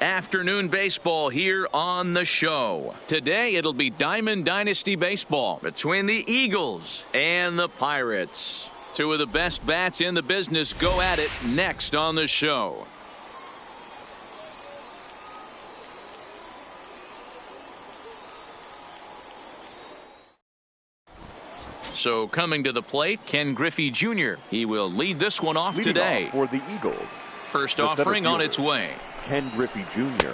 Afternoon baseball here on the show. Today it'll be Diamond Dynasty baseball between the Eagles and the Pirates. Two of the best bats in the business go at it next on the show. So coming to the plate, Ken Griffey Jr. He will lead this one off today. For the Eagles. First offering on its way. Ken Griffey Jr.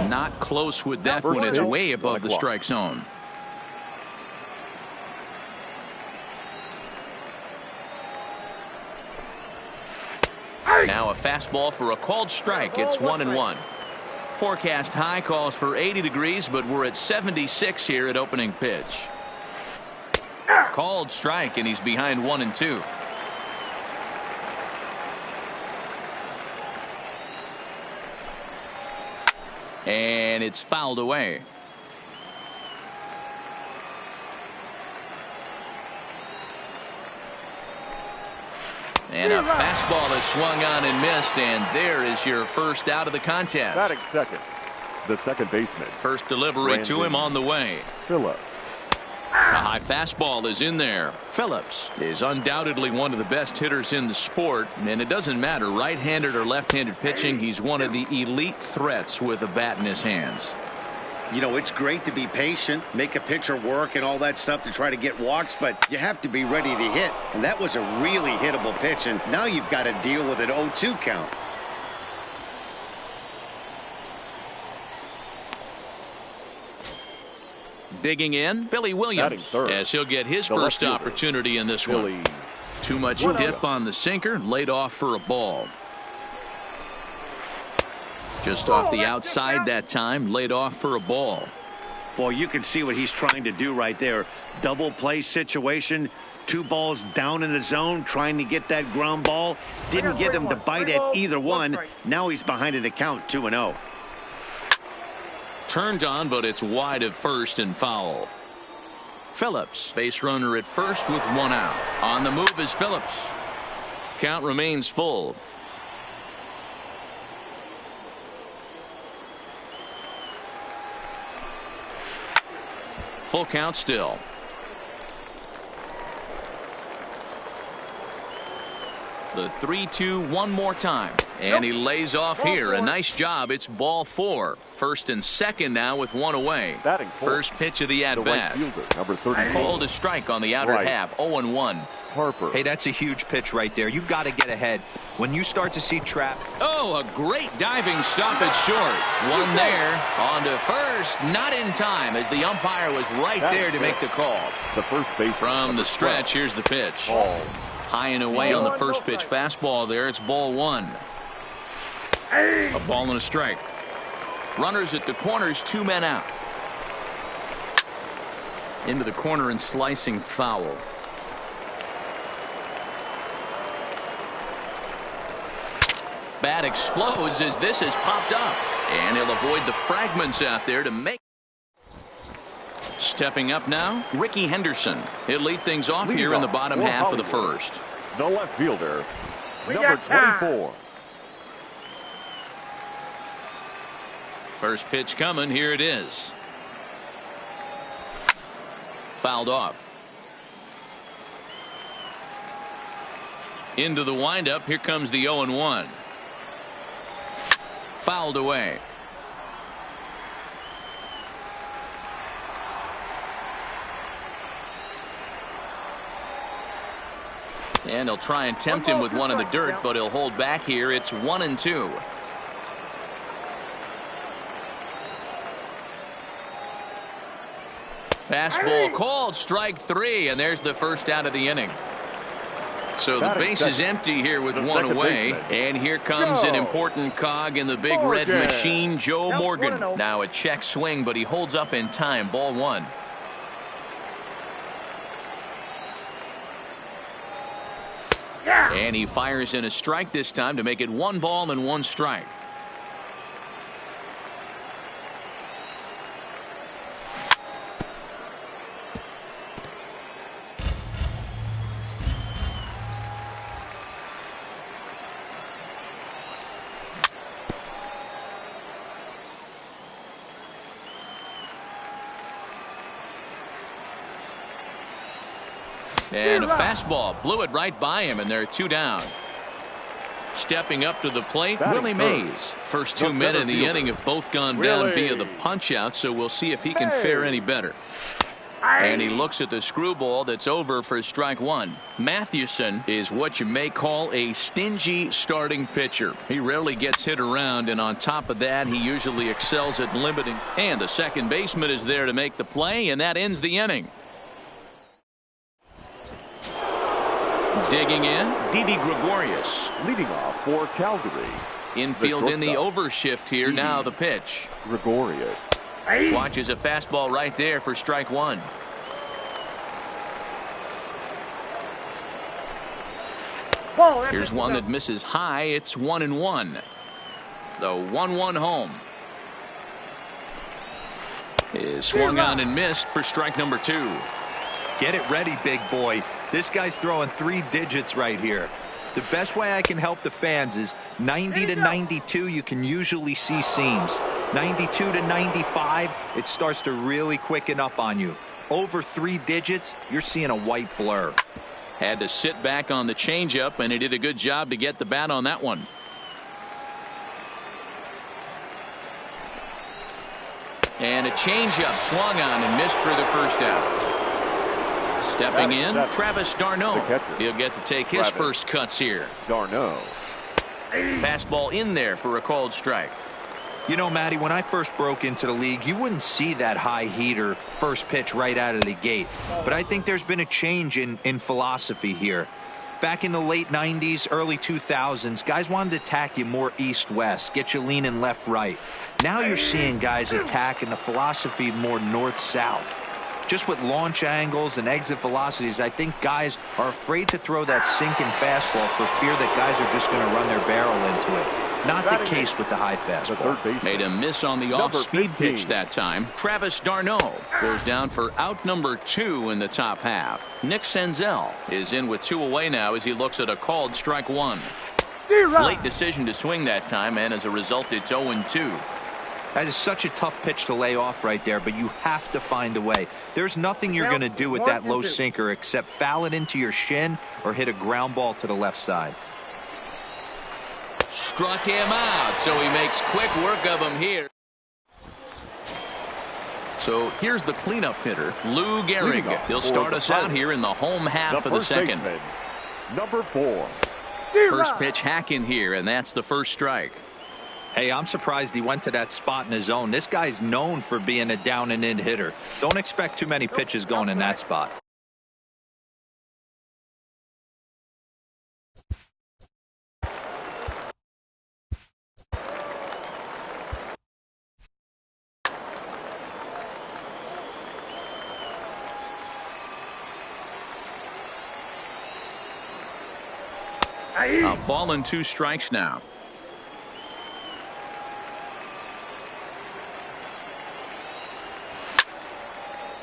Not close with that one. It's way above the strike zone. Now a fastball for a called strike. It's 1-1. Forecast high calls for 80 degrees, but we're at 76 here at opening pitch. Called strike, and he's behind 1-2. And it's fouled away. And a fastball is swung on and missed, and there is your first out of the contest. Batting second, the second baseman. First delivery to him on the way. Phillips. A high fastball is in there. Phillips is undoubtedly one of the best hitters in the sport, and it doesn't matter right-handed or left-handed pitching. He's one of the elite threats with a bat in his hands. You know, it's great to be patient, make a pitcher work and all that stuff to try to get walks, but you have to be ready to hit, and that was a really hittable pitch, and now you've got to deal with an 0-2 count. Digging in, Billy Williams, as he'll get his first opportunity in this one. Too much dip on the sinker, laid off for a ball. Just off the outside that time, laid off for a ball. Boy, you can see what he's trying to do right there. Double play situation, 2 balls down in the zone, trying to get that ground ball. Didn't get him to bite at either one. Now he's behind in the count, 2-0. Turned on, but it's wide of first and foul. Phillips, base runner at first with 1 out. On the move is Phillips. Count remains full. Full count still. The 3-2 one more time, and he lays off here. A nice job. It's ball 4. First and second now with 1 away. First pitch of the at-bat. Number 30. Called a strike on the outer half. 0-1. Harper. Hey, that's a huge pitch right there. You've got to get ahead. When you start to see trap. Oh, a great diving stop at short. One there. On to first. Not in time, as the umpire was right there to make the call. The first base. From the stretch, here's the pitch. High and away on the first pitch fastball there. It's ball 1. A ball and a strike. Runners at the corners, 2 men out. Into the corner and slicing foul. Bat explodes as this has popped up. And he'll avoid the fragments out there to make. Stepping up now, Ricky Henderson. He'll lead things off here in the bottom half of the first. The left fielder, number 24. First pitch coming. Here it is. Fouled off. Into the windup. Here comes the 0-1. Fouled away. And he'll try and tempt him with one in the dirt, but he'll hold back here. It's 1-2. Fastball called, strike 3, and there's the first out of the inning. So the base is empty here with 1 away, and here comes an important cog in the big red machine, Joe Morgan. Now a check swing, but he holds up in time. Ball 1. And he fires in a strike this time to make it 1 ball and 1 strike. And a fastball blew it right by him, and they're 2 down. Stepping up to the plate, Willie Mays. First 2 men in the inning have both gone down via the punch-out, so we'll see if he can fare any better. And he looks at the screwball that's over for strike 1. Mathewson is what you may call a stingy starting pitcher. He rarely gets hit around, and on top of that, he usually excels at limiting. And the second baseman is there to make the play, and that ends the inning. Digging in, Didi Gregorius. Leading off for Calgary. Infield in the overshift here. Didi Now the pitch. Gregorius. Watches a fastball right there for strike 1. Here's one that misses high. It's 1-1. The 1-1 home is swung on and missed for strike number 2. Get it ready, big boy. This guy's throwing 3 digits right here. The best way I can help the fans is 90 to 92. You can usually see seams. 92 to 95, it starts to really quicken up on you. Over 3 digits, you're seeing a white blur. Had to sit back on the changeup, and he did a good job to get the bat on that one. And a changeup swung on and missed for the first out. Stepping in, Travis d'Arnaud. He'll get to take his first cuts here. d'Arnaud. Fastball in there for a called strike. You know, Matty, when I first broke into the league, you wouldn't see that high heater first pitch right out of the gate. But I think there's been a change in philosophy here. Back in the late 90s, early 2000s, guys wanted to attack you more east-west, get you leaning left-right. Now you're seeing guys attack in the philosophy more north-south. Just with launch angles and exit velocities, I think guys are afraid to throw that sinking fastball for fear that guys are just going to run their barrel into it. Not the case with the high fastball. Made a miss on the off-speed pitch that time. Travis d'Arnaud goes down for out number 2 in the top half. Nick Senzel is in with 2 away now as he looks at a called strike 1. Late decision to swing that time, and as a result, it's 0-2. That is such a tough pitch to lay off right there, but you have to find a way. There's nothing you're going to do with that low sinker except foul it into your shin or hit a ground ball to the left side. Struck him out, so he makes quick work of him here. So here's the cleanup hitter, Lou Gehrig. He'll start us out here in the home half of the second. Baseman, number 4. First pitch hack in here, and that's the first strike. Hey, I'm surprised he went to that spot in his zone. This guy's known for being a down and in hitter. Don't expect too many pitches going in that spot. A ball and 2 strikes now.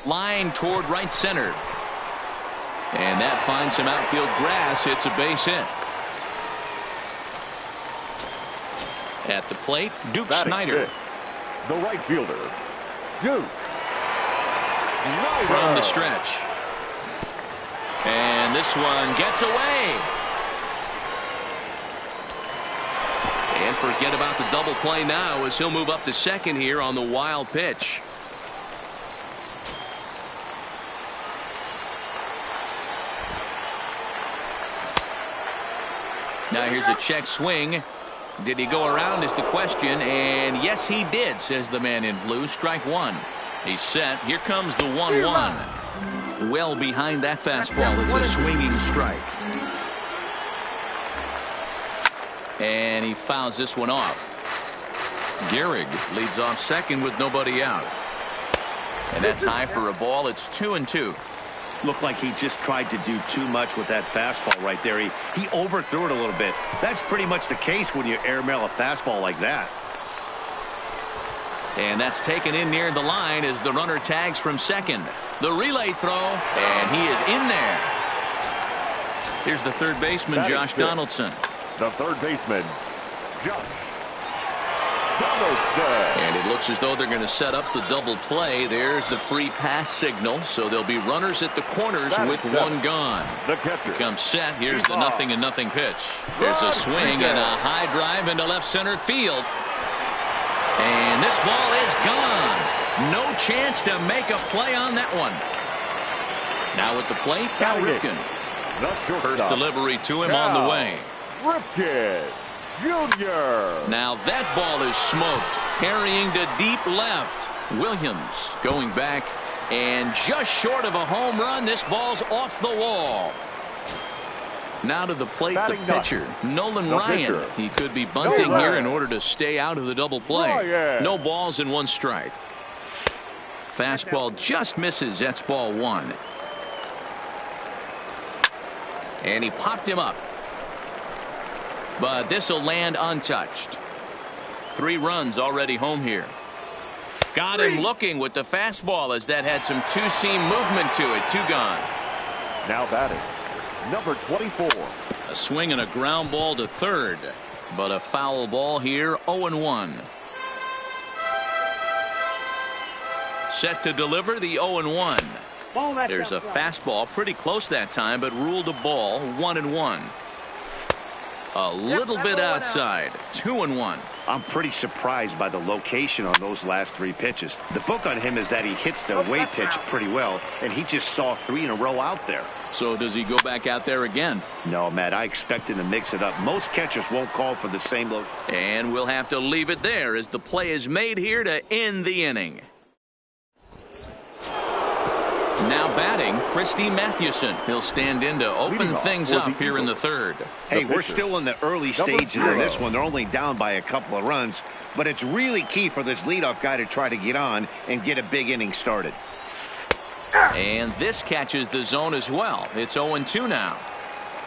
Line toward right center. And that finds some outfield grass. It's a base hit. At the plate, Duke Snider. The right fielder, Duke Snider. From the stretch. And this one gets away. And forget about the double play now as he'll move up to second here on the wild pitch. Now here's a check swing. Did he go around is the question, and yes he did, says the man in blue. Strike 1. He's set. Here comes the 1-1. Well behind that fastball. It's a swinging strike. And he fouls this one off. Gehrig leads off second with nobody out. And that's high for a ball. It's 2-2. Looked like he just tried to do too much with that fastball right there. He overthrew it a little bit. That's pretty much the case when you airmail a fastball like that. And that's taken in near the line as the runner tags from second. The relay throw, and he is in there. Here's the third baseman, Josh Donaldson. The third baseman, Josh Donaldson. And it looks as though they're going to set up the double play. There's the free pass signal. So there'll be runners at the corners with one gone. The catcher. Comes set. Here's the 0-0 pitch. There's a swing and a high drive into left center field. And this ball is gone. No chance to make a play on that one. Now at the plate, Cal Ripken. First delivery to him on the way. Ripken Jr. Now that ball is smoked. Carrying to deep left. Williams going back and just short of a home run. This ball's off the wall. Now to the plate, the pitcher, Nolan Ryan. He could be bunting here in order to stay out of the double play. No balls and 1 strike. Fastball just misses. That's ball 1. And he popped him up. But this will land untouched. 3 runs already home here. Got him looking with the fastball as that had some two-seam movement to it. 2 gone. Now batting, number 24. A swing and a ground ball to third. But a foul ball here, 0-1. Set to deliver the 0-1. There's a fastball pretty close that time, but ruled a ball, 1-1. A little bit outside, 2-1. I'm pretty surprised by the location on those last 3 pitches. The book on him is that he hits the away pitch pretty well, and he just saw 3 in a row out there. So does he go back out there again? No, Matt, I expect him to mix it up. Most catchers won't call for the same look. And we'll have to leave it there as the play is made here to end the inning. Now batting, Christy Mathewson. He'll stand in to open things up here in the third. Hey, we're still in the early stages of this one. They're only down by a couple of runs, but it's really key for this leadoff guy to try to get on and get a big inning started. And this catches the zone as well. It's 0-2 now.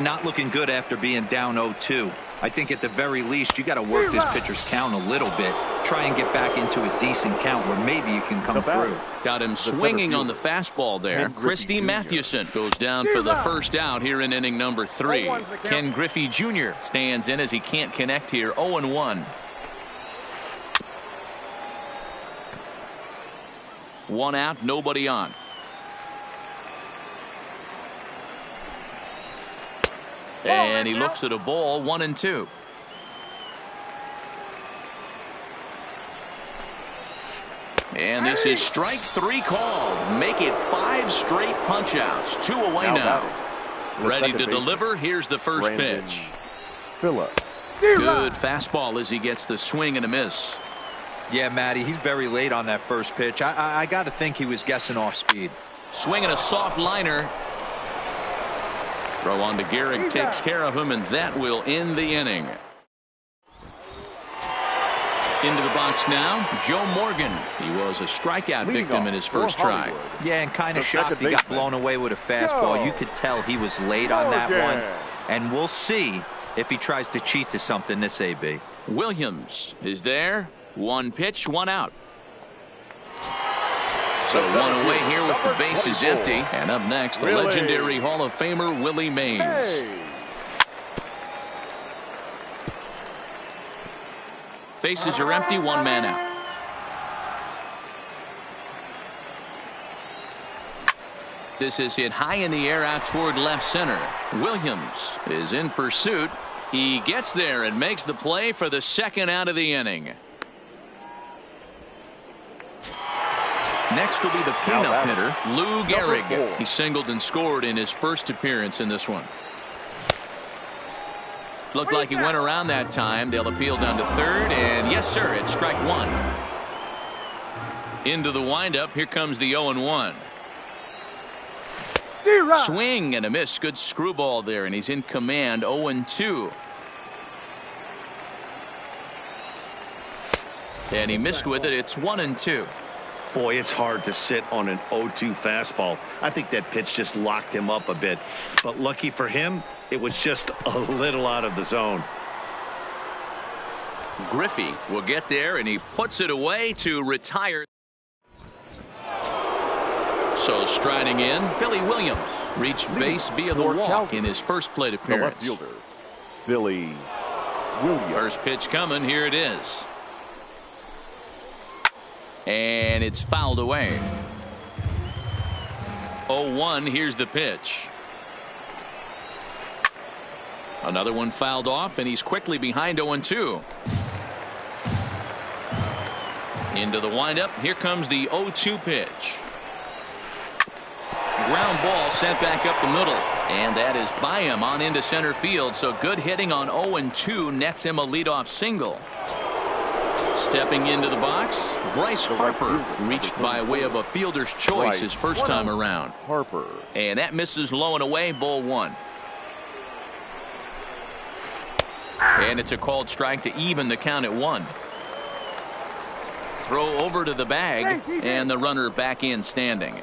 Not looking good after being down 0-2. I think at the very least you got to work this pitcher's count a little bit. Try and get back into a decent count where maybe you can come through. Got him swinging on the fastball there. Christy Mathewson goes down for the first out here in inning number 3. Ken Griffey Jr. stands in as he can't connect here. 0-1. 1 out, nobody on. And he looks at a ball, 1-2. And this is strike 3 called. Make it 5 straight punch outs. 2 away now. Ready to deliver. Here's the first pitch. Phillips. Good fastball as he gets the swing and a miss. Yeah, Matty, he's very late on that first pitch. I got to think he was guessing off speed. Swinging a soft liner. Throw on to Gehrig, takes care of him, and that will end the inning. Into the box now, Joe Morgan. He was a strikeout victim in his first try. Yeah, and kind of shocked he got blown away with a fastball. You could tell he was late on that one. And we'll see if he tries to cheat to something this AB. Williams is there. 1 pitch, 1 out. So 1 away here with the bases empty. And up next, the legendary Hall of Famer Willie Mays. Bases are empty, 1 man out. This is hit high in the air out toward left center. Williams is in pursuit. He gets there and makes the play for the 2nd out of the inning. Next will be the cleanup hitter, Lou Gehrig. He singled and scored in his first appearance in this one. Looked like he went around that time. They'll appeal down to third, and yes, sir, it's strike 1. Into the windup. Here comes the 0-1. Swing and a miss. Good screwball there, and he's in command. 0-2. And he missed with it. It's 1-2. Boy, it's hard to sit on an 0-2 fastball. I think that pitch just locked him up a bit. But lucky for him, it was just a little out of the zone. Griffey will get there, and he puts it away to retire. So striding in, Billy Williams reached base via the walk in his first plate appearance. The left fielder, Billy Williams. First pitch coming. Here it is. And it's fouled away. 0-1. Here's the pitch. Another one fouled off, and he's quickly behind 0-2. Into the windup. Here comes the 0-2 pitch. Ground ball sent back up the middle. And that is by him on into center field. So good hitting on 0-2 nets him a leadoff single. Stepping into the box, Bryce Harper reached by way of a fielder's choice his first time around. Harper. And that misses low and away, ball 1. And it's a called strike to even the count at 1. Throw over to the bag, and the runner back in standing.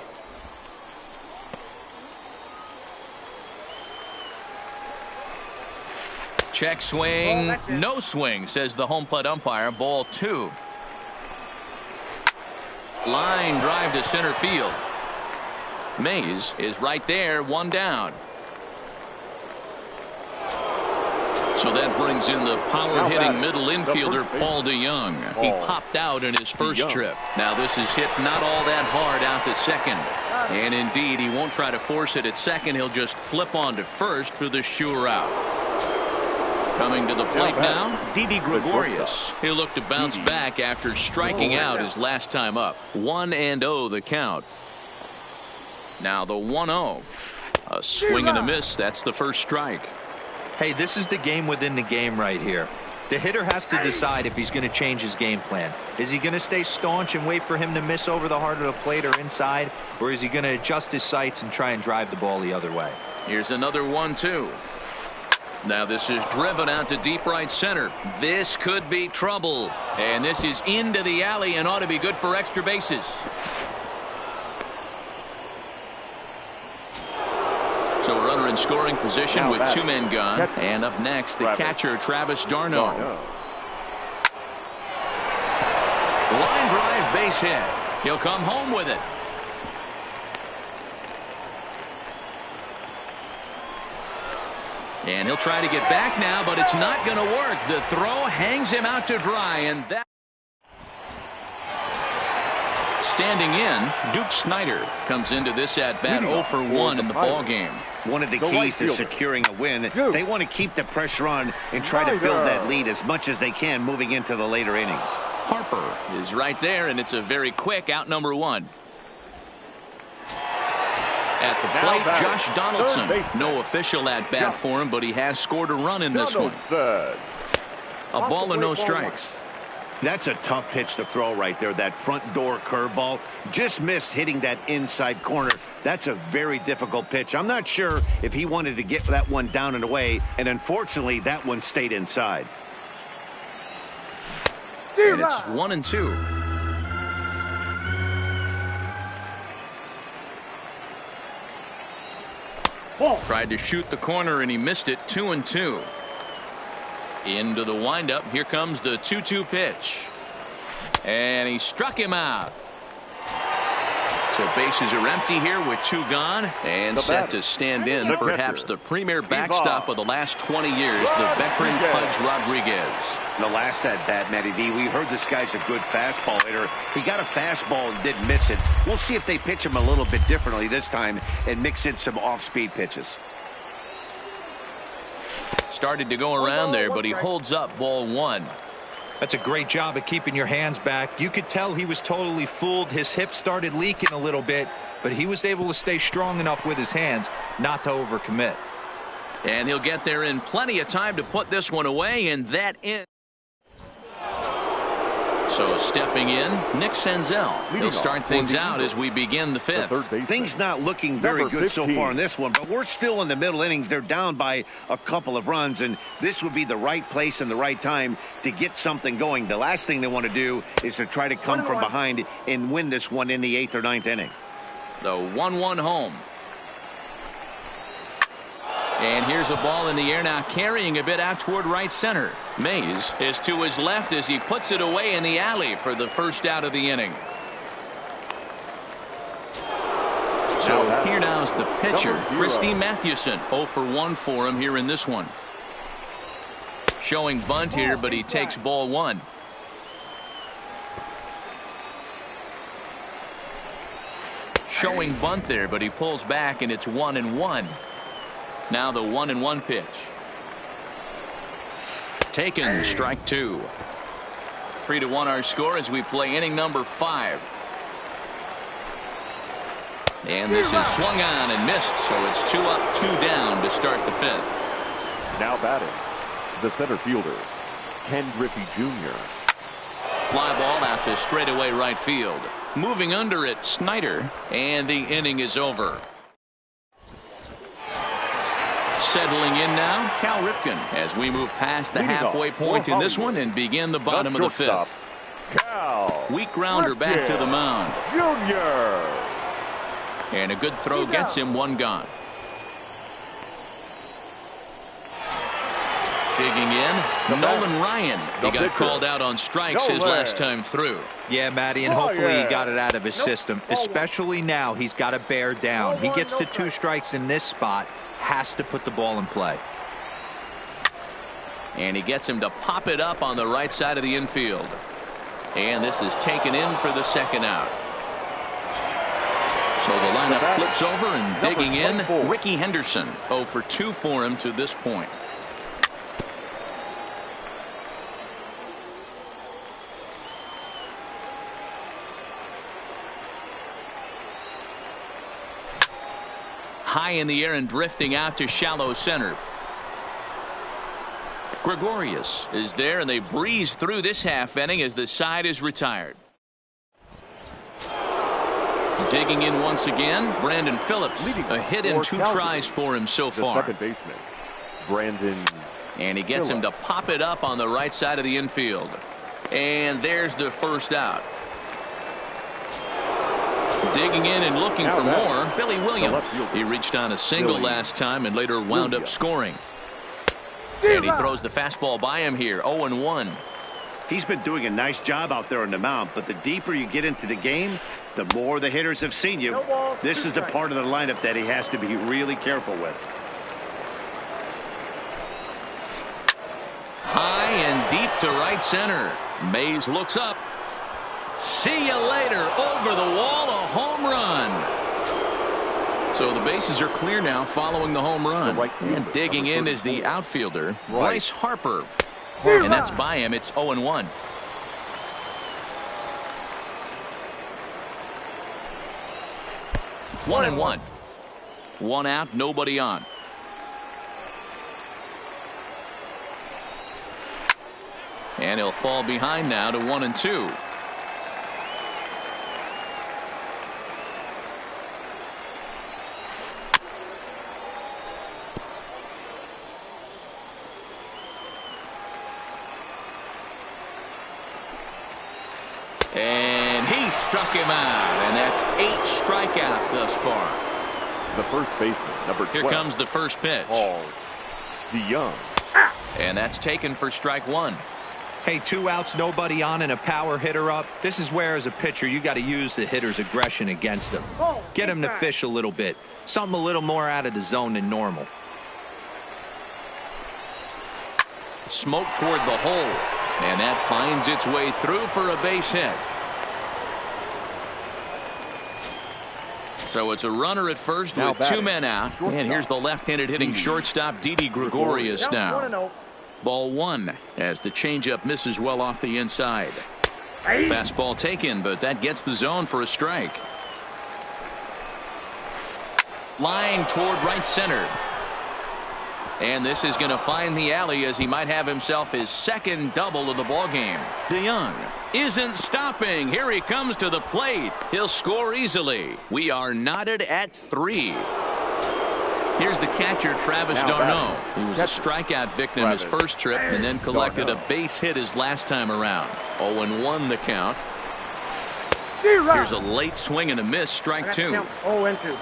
Check swing, no swing, says the home plate umpire. Ball 2. Line drive to center field. Mays is right there, 1 down. So that brings in the power-hitting middle infielder, Paul DeJong. He popped out in his first trip. Now this is hit not all that hard out to second. And indeed, he won't try to force it at second. He'll just flip on to first for the sure out. Coming to the plate now, Didi Gregorius. He'll look to bounce back after striking out his last time up. 1-0 the count. Now the 1-0. A swing and a miss. That's the first strike. Hey, this is the game within the game right here. The hitter has to decide if he's going to change his game plan. Is he going to stay staunch and wait for him to miss over the heart of the plate or inside? Or is he going to adjust his sights and try and drive the ball the other way? Here's another 1-2. Now this is driven out to deep right center. This could be trouble. And this is into the alley and ought to be good for extra bases. So a runner in scoring position with 2 men gone. And up next, the catcher, Travis d'Arnaud. Line drive, base hit. He'll come home with it. And he'll try to get back now, but it's not going to work. The throw hangs him out to dry, and that. Standing in, Duke Snider comes into this at-bat 0 for 1 in the ball game. One of the keys to securing a win, they want to keep the pressure on and try to build that lead as much as they can moving into the later innings. Harper is right there, and it's a very quick out number 1. At the plate, Josh Donaldson. No official at-bat for him, but he has scored a run in this one. A ball and no strikes. That's a tough pitch to throw right there. That front door curveball just missed hitting that inside corner. That's a very difficult pitch. I'm not sure if he wanted to get that one down and away, and unfortunately that one stayed inside. And it's 1-2. Tried to shoot the corner and he missed it. 2-2. Into the windup. Here comes the 2-2 pitch. And he struck him out. So bases are empty here with 2 gone and set to stand in perhaps the premier backstop of the last 20 years, the veteran Pudge Rodriguez. The last at-bat, Matty V, we heard this guy's a good fastball hitter. He got a fastball and didn't miss it. We'll see if they pitch him a little bit differently this time and mix in some off-speed pitches. Started to go around there, but he holds up ball 1. That's a great job of keeping your hands back. You could tell he was totally fooled. His hip started leaking a little bit, but he was able to stay strong enough with his hands not to overcommit. And he'll get there in plenty of time to put this one away, and that ends. So stepping in, Nick Senzel. He'll start things out as we begin the 5th. Things not looking very good so far in this one, but we're still in the middle innings. They're down by a couple of runs, and this would be the right place and the right time to get something going. The last thing they want to do is to try to come from behind and win this one in the 8th or 9th inning. The 1-1 home. And here's a ball in the air now, carrying a bit out toward right center. Mays is to his left as he puts it away in the alley for the first out of the inning. So here now's the pitcher, Christy Mathewson. 0 for 1 for him here in this one. Showing bunt here, but he takes ball 1. showing bunt there, but he pulls back, and it's 1-1. Now the 1-1 pitch. Taken, strike two. 3-1 our score as we play inning number 5. And this is swung on and missed, so it's 2 up, 2 down to start the 5th. Now batting, the center fielder, Ken Griffey Jr. Fly ball out to straightaway right field. Moving under it, Snyder, and the inning is over. Settling in now, Cal Ripken, as we move past the halfway point in this one and begin the bottom of the 5th. Cal Weak grounder back to the mound. Jr. And a good throw gets him 1 gone. Digging in, Nolan Ryan. He got called out on strikes his last time through. Yeah, Matty, and hopefully he got it out of his system. Especially now, he's got to bear down. He gets the 2 strikes in this spot, has to put the ball in play. And he gets him to pop it up on the right side of the infield. And this is taken in for the 2nd out. So the lineup flips over and digging in, Ricky Henderson. 0 for 2 for him to this point. High in the air and drifting out to shallow center. Gregorius is there, and they breeze through this half inning as the side is retired. Digging in once again, Brandon Phillips. A hit in 2 tries for him so far. The second baseman, Brandon. And he gets him to pop it up on the right side of the infield. And there's the 1st out. Digging in and looking for more, Billy Williams. He reached on a single last time and later wound up scoring. And he throws the fastball by him here, 0-1. He's been doing a nice job out there on the mound, but the deeper you get into the game, the more the hitters have seen you. This is the part of the lineup that he has to be really careful with. High and deep to right center. Mays looks up. See you later. Over the wall, a home run. So the bases are clear now following the home run. And digging in is the outfielder, Bryce Harper. And that's by him. It's 0-1. One and one. 1 out, nobody on. And he'll fall behind now to 1-2. And he struck him out, and that's 8 strikeouts thus far. The first baseman, number 12. Here comes the first pitch. Paul DeYoung. And that's taken for strike 1. Hey, 2 outs, nobody on, and a power hitter up. This is where, as a pitcher, you got to use the hitter's aggression against him. Get him to fish a little bit. Something a little more out of the zone than normal. Smoke toward the hole. And that finds its way through for a base hit. So it's a runner at first with 2 men out. And here's the left-handed hitting shortstop, Didi Gregorius now. Ball 1 as the changeup misses well off the inside. Fastball taken, but that gets the zone for a strike. Line toward right center. And this is going to find the alley as he might have himself his 2nd double of the ballgame. DeYoung isn't stopping. Here he comes to the plate. He'll score easily. We are knotted at 3. Here's the catcher, Travis d'Arnaud. He was a strikeout victim his first trip and then collected a base hit his last time around. 0-1 the count. Here's a late swing and a miss, strike 2. 0-2.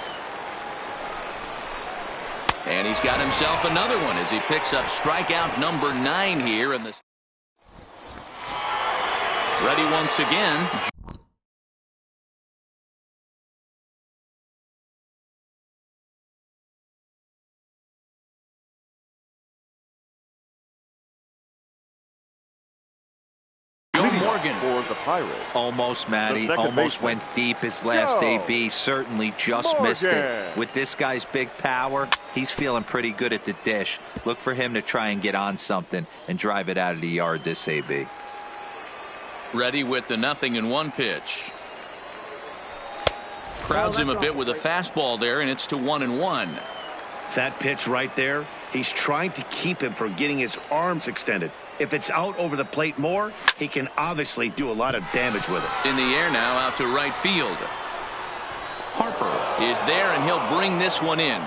And he's got himself another one as he picks up strikeout number 9 here in the. Ready once again. Joe Morgan. For the Pirates. Almost, Matty. Almost went deep his last AB. Certainly just missed it. With this guy's big power, he's feeling pretty good at the dish. Look for him to try and get on something and drive it out of the yard this AB. Ready with the 0-1 pitch. Crowds him a bit with a fastball there, and it's to 1-1. That pitch right there, he's trying to keep him from getting his arms extended. If it's out over the plate more, he can obviously do a lot of damage with it. In the air now, out to right field. Harper is there, and he'll bring this one in.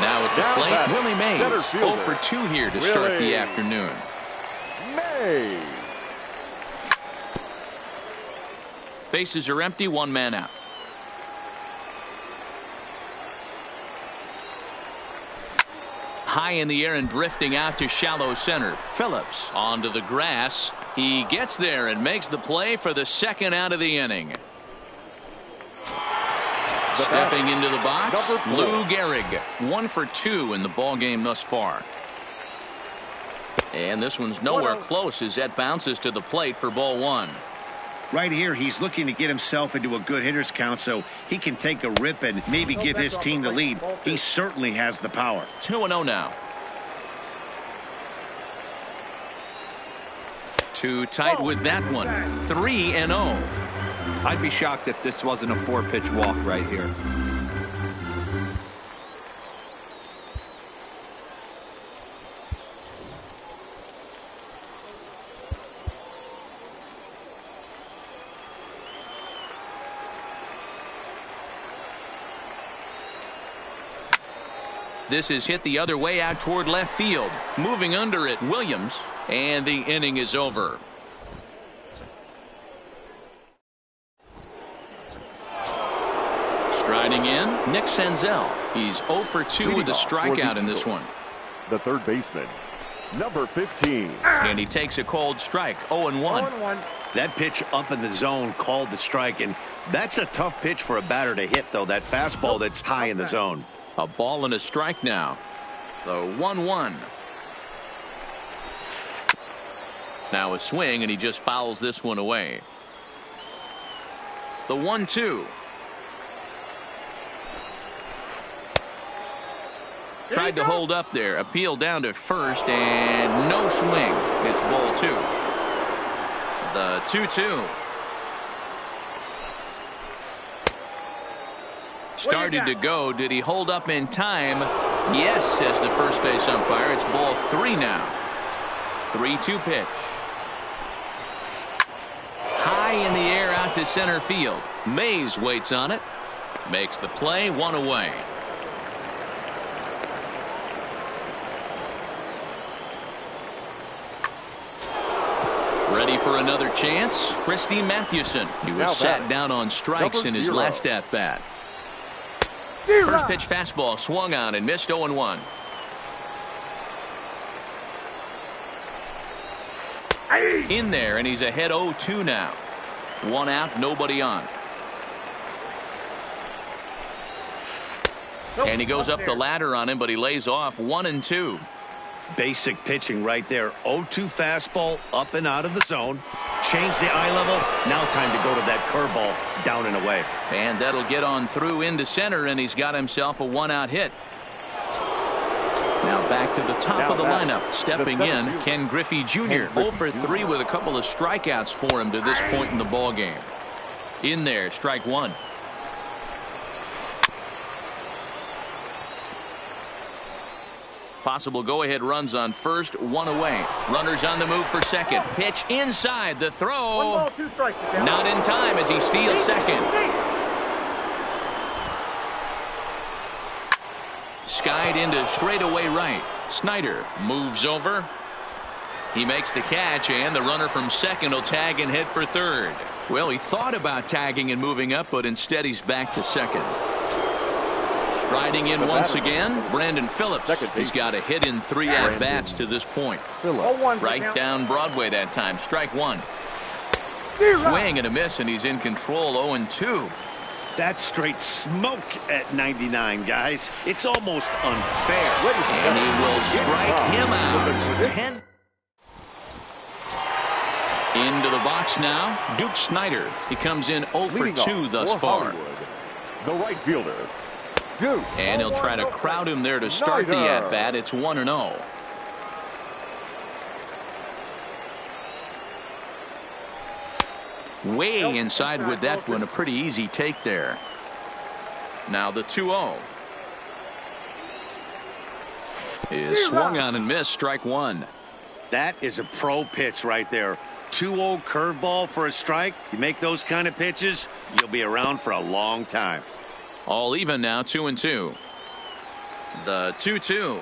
Now at the plate, Willie Mays. 0 for 2 here to start the afternoon. Mays. Bases are empty, 1 man out. High in the air and drifting out to shallow center. Phillips onto the grass. He gets there and makes the play for the 2nd out of the inning. Stepping into the box, Lou Gehrig. 1 for 2 in the ball game thus far. And this one's nowhere close as that bounces to the plate for ball 1. Right here, he's looking to get himself into a good hitter's count so he can take a rip and maybe give his team the lead. He certainly has the power. 2-0 now. Too tight with that one. 3-0. I'd be shocked if this wasn't a 4-pitch walk right here. This is hit the other way out toward left field. Moving under it, Williams. And the inning is over. Striding in, Nick Senzel. He's 0 for 2 with a strikeout in this one. The third baseman, number 15. And he takes a cold strike, 0-1. That pitch up in the zone called the strike, and that's a tough pitch for a batter to hit, though. That fastball that's high in the zone. A ball and a strike now. The 1-1. Now a swing, and he just fouls this one away. The 1-2. Tried to hold up there. Appeal down to first, and no swing. It's ball 2. The 2-2. Started to go. Did he hold up in time? Yes, says the first base umpire. It's ball 3 now. 3-2 pitch. High in the air out to center field. Mays waits on it. Makes the play, 1 away. Ready for another chance? Christy Mathewson. He was sat down on strikes in his last at-bat. First pitch fastball swung on and missed, 0-1. In there, and he's ahead 0-2 now. 1 out, nobody on. And he goes up the ladder on him, but he lays off 1-2. Basic pitching right there. 0-2 fastball up and out of the zone. Change the eye level. Now time to go to that curveball down and away. And that'll get on through into center, and he's got himself a 1-out hit. Now back to the top of the lineup. Stepping in, Ken Griffey Jr. 0 for 3 with a couple of strikeouts for him to this point in the ball game. In there, strike 1. Possible go-ahead runs on first, 1 away. Runners on the move for second. Pitch inside, the throw. Not in time as he steals second. Skied into straightaway right. Snyder moves over. He makes the catch, and the runner from second will tag and hit for third. Well, he thought about tagging and moving up, but instead he's back to second. Striding in once again, Brandon Phillips. He's got a hit in 3 at-bats to this point. Right down Broadway that time. Strike 1. Swing and a miss, and he's in control, 0-2. That's straight smoke at 99, guys. It's almost unfair. And he will strike him out. 10. Into the box now, Duke Snider. He comes in 0 for 2 thus far. The right fielder, Duke. And he'll try to crowd him there to start the at-bat. It's 1-0. Way inside with that one. A pretty easy take there. Now the 2-0 is swung on and missed. Strike one. That is a pro pitch right there. 2-0 curveball for a strike. You make those kind of pitches, you'll be around for a long time. All even now, 2-2. The 2-2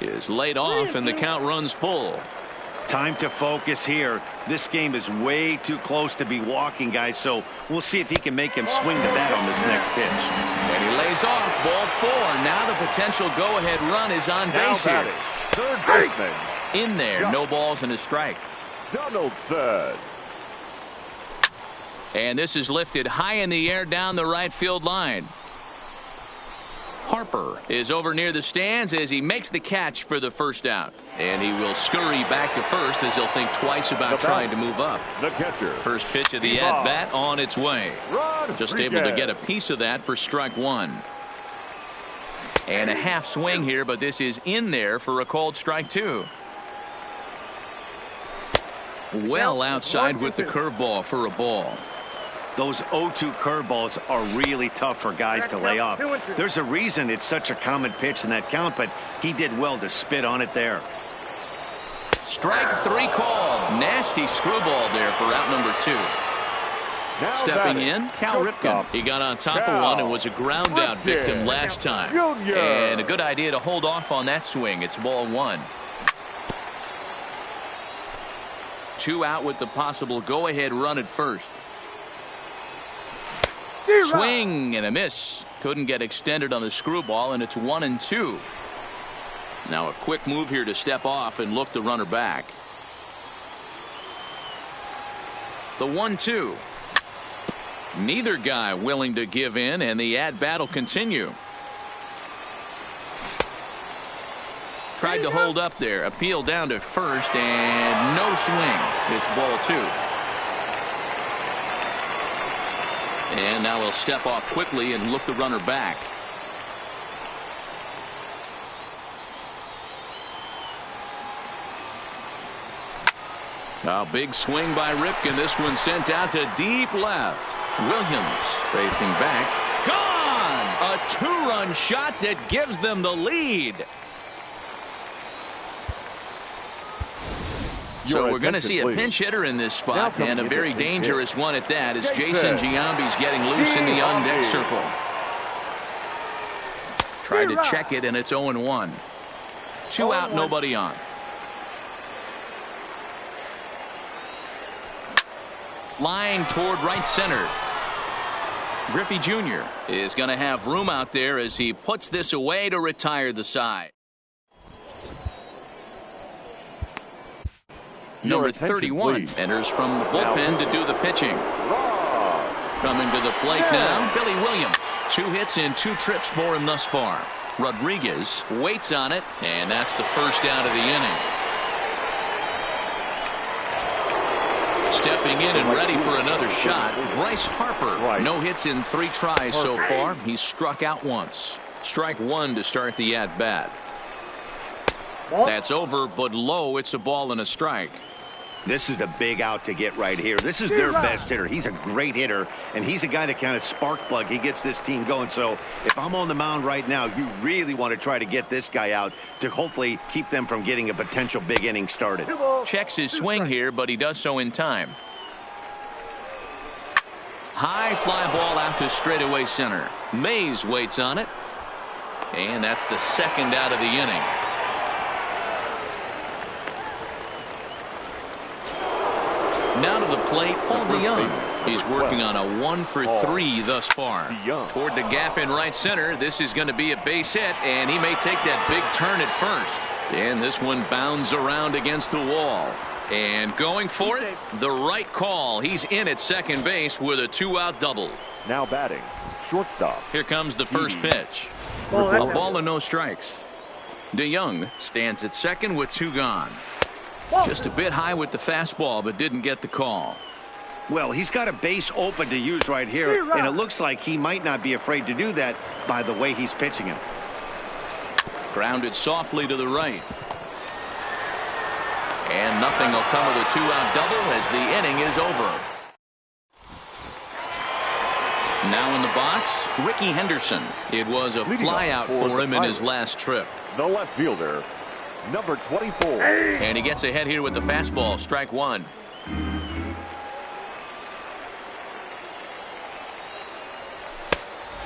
is laid off and the count runs full. Time to focus here. This game is way too close to be walking, guys, so we'll see if he can make him swing the bat on this next pitch. And he lays off ball 4. Now the potential go-ahead run is on base here. Third baseman. In there, no balls and a strike. Donaldson. And this is lifted high in the air down the right field line. Harper is over near the stands as he makes the catch for the first out. And he will scurry back to first as he'll think twice about trying to move up. The catcher. First pitch of the at-bat on its way. Just able to get a piece of that for strike one. And a half swing here, but this is in there for a called strike two. Well outside with the curveball for a ball. Those 0-2 curveballs are really tough for guys to lay off. There's a reason it's such a common pitch in that count, but he did well to spit on it there. Strike three called. Nasty screwball there for out number 2. Now stepping in, Cal Ripken. He got on top of one and was a ground out victim last time. And a good idea to hold off on that swing. It's ball 1. 2 out with the possible go-ahead run at first. Swing and a miss. Couldn't get extended on the screwball, and it's 1-2. Now a quick move here to step off and look the runner back. The 1-2. Neither guy willing to give in, and the at-bat will continue. Tried to hold up there. Appeal down to first, and no swing. It's ball 2. And now he'll step off quickly and look the runner back. A big swing by Ripken. This one sent out to deep left. Williams facing back. Gone! A 2-run shot that gives them the lead. So we're going to see a pinch hitter in this spot, and a very dangerous one at that, as Jason Giambi's getting loose in the on-deck circle. Tried to check it, and it's 0-1. 2 out, nobody on. Line toward right center. Griffey Jr. is going to have room out there as he puts this away to retire the side. Number 31 enters from the bullpen to do the pitching. Coming to the plate now, Billy Williams. 2 hits and 2 trips for him thus far. Rodriguez waits on it, and that's the first out of the inning. Stepping in and ready for another shot, Bryce Harper. No hits in 3 tries so far. He's struck out once. Strike 1 to start the at-bat. That's over, but low. It's a ball and a strike. This is the big out to get right here. This is their best hitter. He's a great hitter, and he's a guy that kind of spark plug. He gets this team going. So if I'm on the mound right now, you really want to try to get this guy out to hopefully keep them from getting a potential big inning started. Checks his swing here, but he does so in time. High fly ball out to straightaway center. Mays waits on it, and that's the second out of the inning. Now to the plate, Paul DeYoung. He's working on a 1 for 3 thus far. Toward the gap in right center. This is going to be a base hit, and he may take that big turn at first. And this one bounds around against the wall. And going for it, the right call. He's in at second base with a 2-out double. Now batting, shortstop. Here comes the first pitch. A ball and no strikes. DeYoung stands at second with 2 gone. Just a bit high with the fastball, but didn't get the call. Well, he's got a base open to use right here, and it looks like he might not be afraid to do that by the way he's pitching him. Grounded softly to the right. And nothing will come of the 2-out double as the inning is over. Now in the box, Ricky Henderson. It was a flyout for him in his last trip. The left fielder, number 24. And he gets ahead here with the fastball. Strike 1.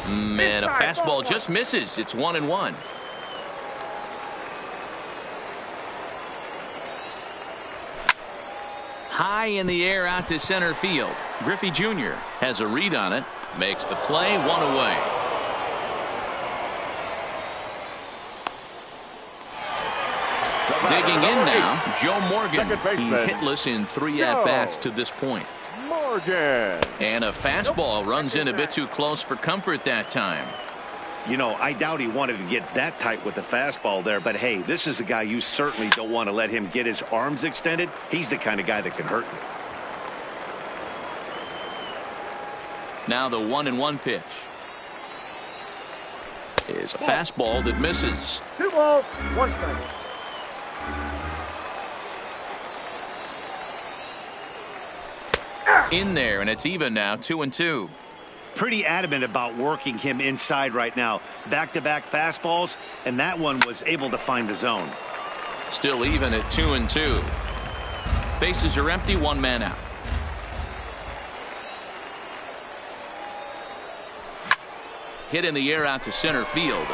And a fastball just misses. It's 1-1. High in the air out to center field. Griffey Jr. has a read on it. Makes the play, 1 away. Digging in now, Joe Morgan. He's hitless in 3 at-bats to this point. Morgan. And a fastball runs in a bit too close for comfort that time. You know, I doubt he wanted to get that tight with the fastball there, but hey, this is a guy you certainly don't want to let him get his arms extended. He's the kind of guy that can hurt you. Now the 1-1 pitch is a fastball that misses. 2 balls, 1 strike. In there, and it's even now, 2-2. Pretty adamant about working him inside right now. Back-to-back fastballs, and that one was able to find the zone. Still even at 2-2. Bases are empty, 1 man out. Hit in the air out to center field.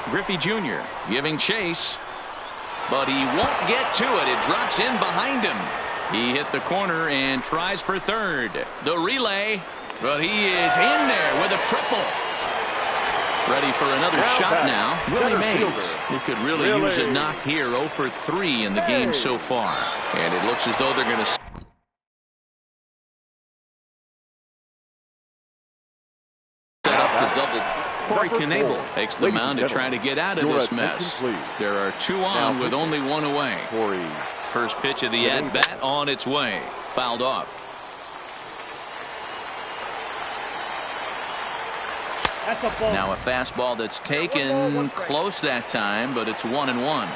Griffey Jr. giving chase, but he won't get to it. It drops in behind him. He hit the corner and tries for third. The relay, but he is in there with a triple. Ready for another shot now. Willie Mays. He could really use a knock here. 0 for 3 in the game so far. And it looks as though they're going to set up the double. Corey Knebel takes the mound to try to get out of this mess. There are 2 on with only 1 away. First pitch of the at-bat on its way. Fouled off. Now a fastball that's taken close that time, but it's 1-1.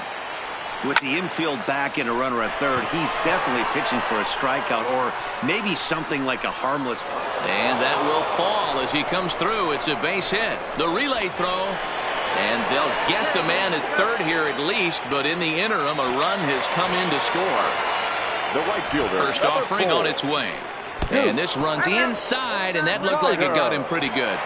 With the infield back and a runner at third, he's definitely pitching for a strikeout or maybe something like a harmless. And that will fall as he comes through. It's a base hit. The relay throw. And they'll get the man at third here at least, but in the interim, a run has come in to score. The right fielder. First offering on its way. And this runs inside, and that looked like it got him pretty good.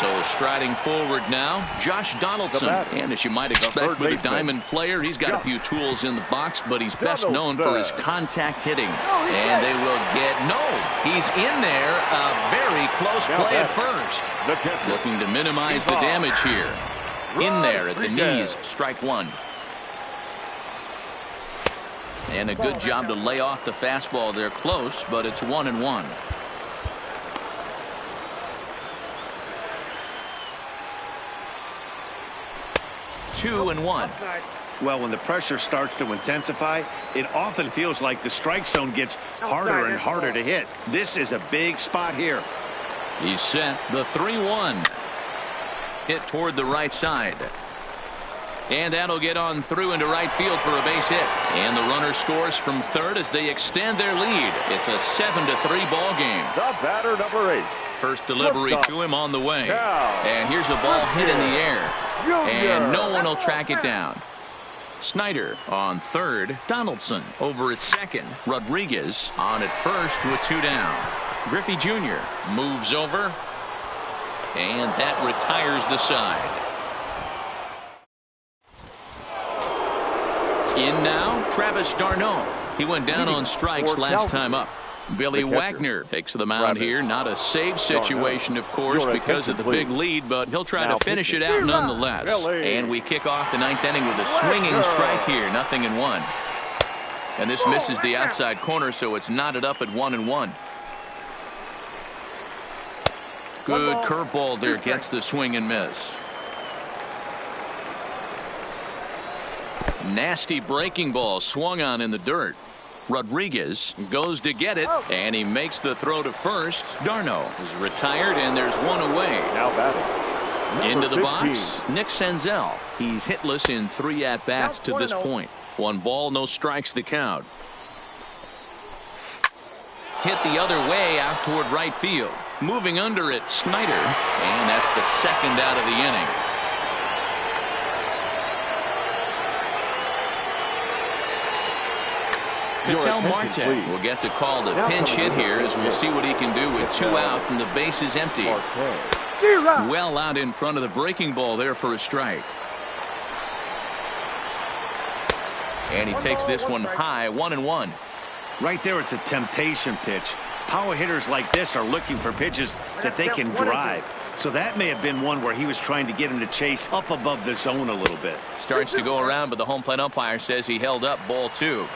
So striding forward now, Josh Donaldson. And as you might expect with a diamond player, he's got a few tools in the box, but he's best known for his contact hitting. And they will get, no, he's in there. A very close play at first. Looking to minimize the damage here. In there at the knees, strike 1. And a good job to lay off the fastball. They're close, but it's 1-1. Two and 1. Well, when the pressure starts to intensify, it often feels like the strike zone gets harder and harder to hit. This is a big spot here. He's set. The 3-1. Hit toward the right side. And that'll get on through into right field for a base hit. And the runner scores from third as they extend their lead. It's a 7-3 ball game. The batter, number 8. First delivery to him on the way. And here's a ball hit in the air. And no one will track it down. Snyder on third. Donaldson over at second. Rodriguez on at first with 2 down. Griffey Jr. moves over. And that retires the side. In now, Travis d'Arnaud. He went down on strikes last time up. Billy Wagner takes the mound here. Not a save situation, of course, because of the big lead, but he'll try to finish it out nonetheless. And we kick off the 9th inning with a swinging strike here. 0-1. And this misses the outside corner, so it's knotted up at 1-1. Good curveball there, gets the swing and miss. Nasty breaking ball swung on in the dirt. Rodriguez goes to get it, and he makes the throw to first. D'Arnaud is retired, and there's one away. Now batting, Into the 15. box, Nick Senzel. He's hitless in 3 at-bats to this point. 1 ball, no strikes the count. Hit the other way out toward right field. Moving under it, Snyder, and that's the second out of the inning. Ketel Marte will get the call to pinch hit here, as we'll see what he can do with 2 out and the base is empty. Well out in front of the breaking ball there for a strike. And he takes this one high, 1-1. Right there, it's a temptation pitch. Power hitters like this are looking for pitches that they can drive. So that may have been one where he was trying to get him to chase up above the zone a little bit. Starts to go around, but the home plate umpire says he held up, ball 2.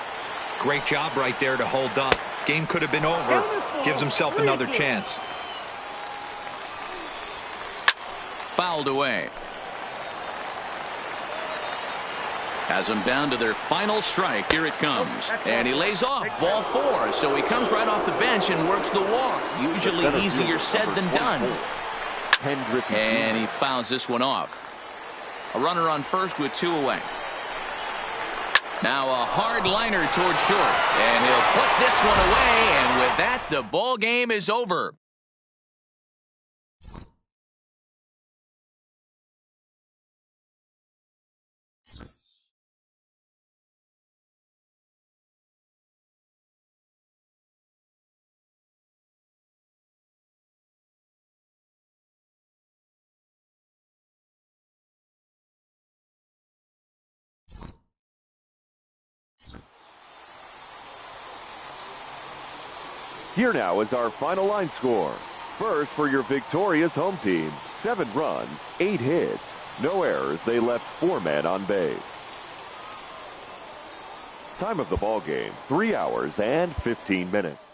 Great job right there to hold up. Game could have been over. Gives himself another chance. Fouled away. Has them down to their final strike. Here it comes. And he lays off. Ball 4. So he comes right off the bench and works the walk. Usually easier said than done. And he fouls this one off. A runner on first with 2 away. Now a hard liner toward short. And he'll put this one away. And with that, the ball game is over. Here now is our final line score. First, for your victorious home team, 7 runs, 8 hits, no errors. They left 4 men on base. Time of the ball game, 3 hours and 15 minutes.